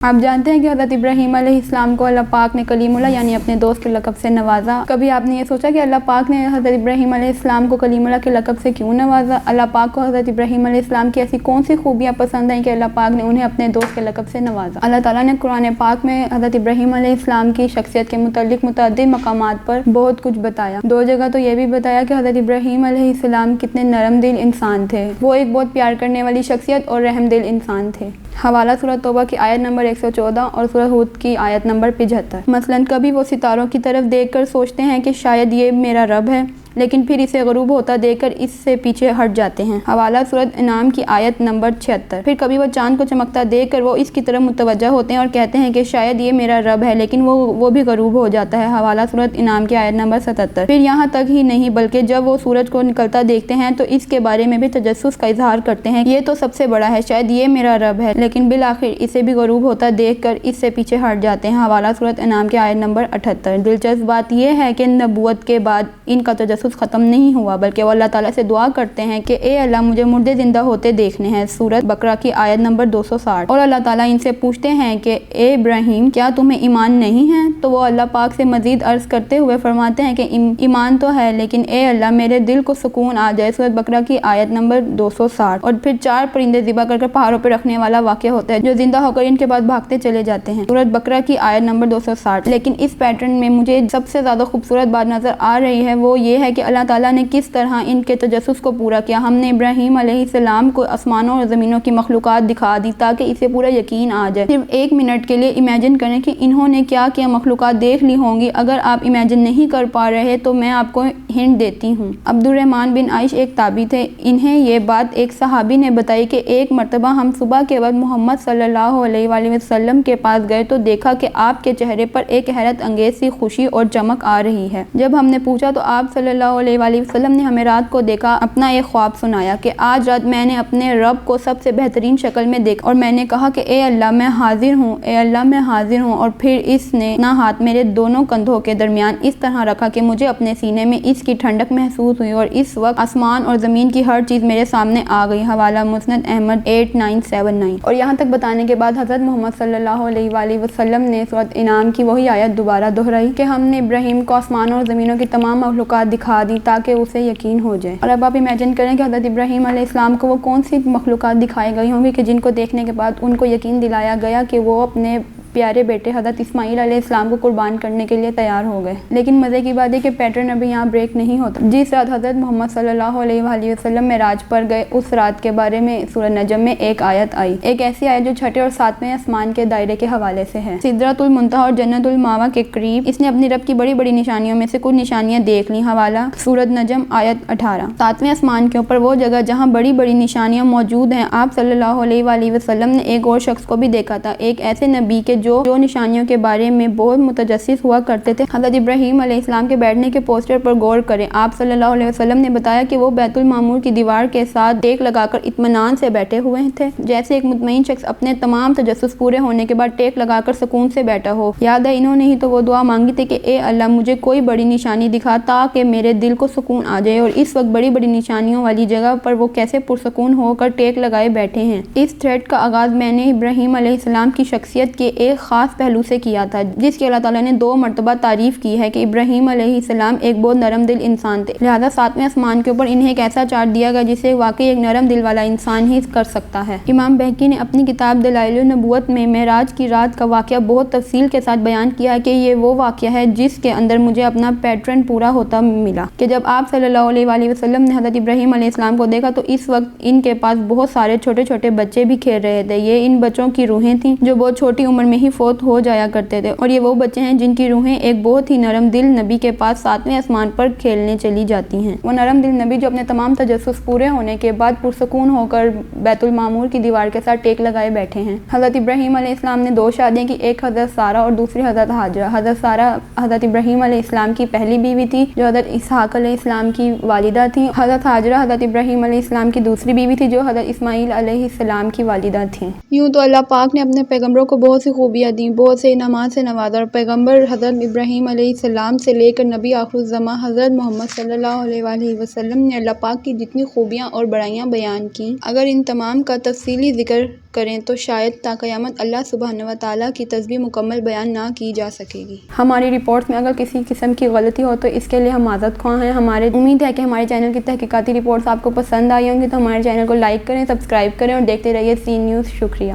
آپ جانتے ہیں کہ حضرت ابراہیم علیہ السلام کو اللہ پاک نے کلیم اللہ یعنی اپنے دوست کے لقب سے نوازا۔ کبھی آپ نے یہ سوچا کہ اللہ پاک نے حضرت ابراہیم علیہ السلام کو کلیم اللہ کے لقب سے کیوں نوازا؟ اللہ پاک کو حضرت ابراہیم علیہ السلام کی ایسی کون سی خوبیاں پسند ہیں کہ اللہ پاک نے انہیں اپنے دوست کے لقب سے نوازا؟ اللہ تعالیٰ نے قرآن پاک میں حضرت ابراہیم علیہ السلام کی شخصیت کے متعلق متعدد مقامات پر بہت کچھ بتایا۔ دو جگہ تو یہ بھی بتایا کہ حضرت ابراہیم علیہ السلام کتنے نرم دل انسان تھے، وہ ایک بہت پیار کرنے والی شخصیت اور رحم دل انسان تھے۔ حوالہ سورہ توبہ کی آیت نمبر 114 اور سورہ ہود کی آیت نمبر 75۔ مثلاً کبھی وہ ستاروں کی طرف دیکھ کر سوچتے ہیں کہ شاید یہ میرا رب ہے، لیکن پھر اسے غروب ہوتا دیکھ کر اس سے پیچھے ہٹ جاتے ہیں۔ حوالہ سورۃ انعام کی آیت نمبر 76۔ پھر کبھی وہ چاند کو چمکتا دیکھ کر وہ اس کی طرف متوجہ ہوتے ہیں اور کہتے ہیں کہ شاید یہ میرا رب ہے، لیکن وہ بھی غروب ہو جاتا ہے۔ حوالہ سورۃ انعام کی آیت نمبر 77۔ پھر یہاں تک ہی نہیں بلکہ جب وہ سورج کو نکلتا دیکھتے ہیں تو اس کے بارے میں بھی تجسس کا اظہار کرتے ہیں، یہ تو سب سے بڑا ہے، شاید یہ میرا رب ہے، لیکن بالآخر اسے بھی غروب ہوتا دیکھ کر اس سے پیچھے ہٹ جاتے ہیں۔ حوالہ سورۃ انعام کی آیت نمبر 78۔ دلچسپ بات یہ ہے کہ نبوت کے بعد ان کا تجسس ختم نہیں ہوا، بلکہ وہ اللہ تعالیٰ سے دعا کرتے ہیں کہ اے اللہ مجھے مردے زندہ ہوتے دیکھنے ہیں، سورۃ بقرہ کی آیت نمبر 260۔ اور اللہ تعالیٰ ان سے پوچھتے ہیں کہ اے ابراہیم کیا تمہیں ایمان نہیں ہے؟ تو وہ اللہ پاک سے مزید عرض کرتے ہوئے فرماتے ہیں کہ ایمان تو ہے، لیکن اے اللہ میرے دل کو سکون آ جائے، سورۃ بقرہ کی آیت نمبر 260۔ اور پھر 4 پرندے ذبح کر پہاڑوں پہ رکھنے والا واقعہ ہوتا ہے جو زندہ ہو کر ان کے بعد بھاگتے چلے جاتے ہیں، سورۃ بقرہ کی آیت نمبر 260۔ لیکن اس پیٹرن میں مجھے سب سے زیادہ خوبصورت بات نظر آ رہی ہے وہ یہ ہے کہ اللہ تعالیٰ نے کس طرح ان کے تجسس کو پورا کیا۔ ہم نے ابراہیم علیہ السلام کو آسمانوں اور زمینوں کی مخلوقات دکھا دی تاکہ اسے پورا یقین آ جائے۔ صرف 1 منٹ کے لیے امیجن کریں کہ انہوں نے کیا کیا مخلوقات دیکھ لی ہوں گی۔ اگر آپ امیجن نہیں کر پا رہے تو میں آپ کو ہنٹ دیتی ہوں۔ عبد الرحمن بن عائش ایک تابعی تھے، انہیں یہ بات ایک صحابی نے بتائی کہ ایک مرتبہ ہم صبح کے وقت محمد صلی اللہ علیہ وآلہ وسلم کے پاس گئے تو دیکھا کہ آپ کے چہرے پر ایک حیرت انگیز سی خوشی اور چمک آ رہی ہے۔ جب ہم نے پوچھا تو آپ صلی اللہ علیہ وآلہ وسلم نے ہمیں رات کو دیکھا اپنا ایک خواب سنایا کہ آج رات میں نے اپنے رب کو سب سے بہترین شکل میں دیکھا اور میں نے کہا کہ اے اللہ میں حاضر ہوں، اے اللہ میں حاضر ہوں، اور پھر اس نے اپنا ہاتھ میرے دونوں کندھوں کے درمیان اس طرح رکھا کہ مجھے اپنے سینے میں اس کی ٹھنڈک محسوس ہوئی اور اس وقت آسمان اور زمین کی ہر چیز میرے سامنے آ گئی۔ حوالہ مسند احمد 8979۔ اور یہاں تک بتانے کے بعد حضرت محمد صلی اللہ علیہ وآلہ وسلم نے سورۃ انعام کی وہی آیت دوبارہ دہرائی کہ ہم نے ابراہیم کو آسمانوں اور زمینوں کی تمام مخلوقات دکھا دی تاکہ اسے یقین ہو جائے۔ اور اب آپ امیجن کریں کہ حضرت ابراہیم علیہ السلام کو وہ کون سی مخلوقات دکھائی گئی ہوں گی کہ جن کو دیکھنے کے بعد ان کو یقین دلایا گیا کہ وہ اپنے پیارے بیٹے حضرت اسماعیل علیہ السلام کو قربان کرنے کے لیے تیار ہو گئے۔ لیکن مزے کی بات ہے کہ پیٹرن ابھی یہاں بریک نہیں ہوتا۔ جس رات حضرت محمد صلی اللہ علیہ وآلہ وسلم معراج پر گئے اس رات کے بارے میں سورہ نجم میں ایک آیت آئی، ایک ایسی آیت جو 6 اور 7ویں آسمان کے دائرے کے حوالے سے ہے۔ سدرۃ المنتہا اور جنت المأویٰ کے قریب اس نے اپنی رب کی بڑی بڑی نشانیوں میں سے کچھ نشانیاں دیکھ لیں۔ حوالہ سورۃ نجم آیت 18۔ 7ویں آسمان کے اوپر وہ جگہ جہاں بڑی بڑی نشانیاں موجود ہیں، آپ صلی اللہ علیہ وآلہ وسلم نے ایک اور شخص کو بھی دیکھا تھا، ایک ایسے نبی کے جو نشانیوں کے بارے میں بہت متجسس ہوا کرتے تھے۔ حضرت ابراہیم علیہ السلام کے بیٹھنے کے پوسٹر پر غور کریں، آپ صلی اللہ علیہ وسلم نے بتایا کہ وہ بیت المعمور کی دیوار کے ساتھ ٹیک لگا کر اطمینان سے بیٹھے ہوئے تھے، جیسے ایک مطمئن شخص اپنے تمام تجسس پورے ہونے کے بعد ٹیک لگا کر سکون سے بیٹھا ہو۔ یاد ہے انہوں نے ہی تو وہ دعا مانگی تھی کہ اے اللہ مجھے کوئی بڑی نشانی دکھا تاکہ میرے دل کو سکون آ جائے، اور اس وقت بڑی بڑی نشانیوں والی جگہ پر وہ کیسے پرسکون ہو کر ٹیک لگائے بیٹھے ہیں۔ اس تھریڈ کا آغاز میں نے ابراہیم علیہ السلام کی شخصیت کے ایک خاص پہلو سے کیا تھا جس کی اللہ تعالیٰ نے 2 مرتبہ تعریف کی ہے کہ ابراہیم علیہ السلام ایک بہت نرم دل انسان تھے، لہذا 7ویں آسمان کے اوپر انہیں ایک ایسا چارٹ دیا گیا جسے واقعی ایک نرم دل والا انسان ہی کر سکتا ہے۔ امام بہقی نے اپنی کتاب دلائل النبوت میں معراج کی رات کا واقعہ بہت تفصیل کے ساتھ بیان کیا ہے کہ یہ وہ واقعہ ہے جس کے اندر مجھے اپنا پیٹرن پورا ہوتا ملا کہ جب آپ صلی اللہ علیہ وآلہ وسلم نے حضرت ابراہیم علیہ السلام کو دیکھا تو اس وقت ان کے پاس بہت سارے چھوٹے چھوٹے بچے بھی کھیل رہے تھے۔ یہ ان بچوں کی روحیں تھیں جو بہت چھوٹی عمر میں ہی فوت ہو جایا کرتے تھے، اور یہ وہ بچے ہیں جن کی روحیں ایک بہت ہی نرم دل نبی کے پاس 7ویں آسمان پر کھیلنے چلی جاتی ہیں۔ وہ نرم دل نبی جو اپنے تمام تجسس پورے ہونے کے بعد پرسکون ہو کر بیت المعمور کی دیوار کے ساتھ ٹیک لگائے بیٹھے ہیں۔ حضرت ابراہیم علیہ السلام نے 2 شادیاں کی، ایک حضرت سارہ اور دوسری حضرت ہاجرہ۔ حضرت سارہ حضرت ابراہیم علیہ السلام کی پہلی بیوی تھی جو حضرت اسحاق علیہ السلام کی والدہ تھیں۔ حضرت ہاجرہ حضرت ابراہیم علیہ السلام کی دوسری بیوی تھی جو حضرت اسماعیل علیہ السلام کی والدہ تھیں۔ یوں تو اللہ پاک نے اپنے پیغمبروں کو بہت سی خوب خوبیاں دیں، بہت سے انعامات سے نوازا، اور پیغمبر حضرت ابراہیم علیہ السلام سے لے کر نبی آخر الزماں حضرت محمد صلی اللہ علیہ وآلہ وسلم نے اللہ پاک کی جتنی خوبیاں اور بڑائیاں بیان کیں، اگر ان تمام کا تفصیلی ذکر کریں تو شاید تا قیامت اللہ سبحانہ و تعالیٰ کی تسبیح مکمل بیان نہ کی جا سکے گی۔ ہماری رپورٹس میں اگر کسی قسم کی غلطی ہو تو اس کے لیے ہم معذرت خواہ ہیں۔ ہمارے امید ہے کہ ہمارے چینل کی تحقیقاتی رپورٹس آپ کو پسند آئی ہوں گی، تو ہمارے چینل کو لائک کریں، سبسکرائب کریں اور دیکھتے رہیے سی نیوز۔ شکریہ۔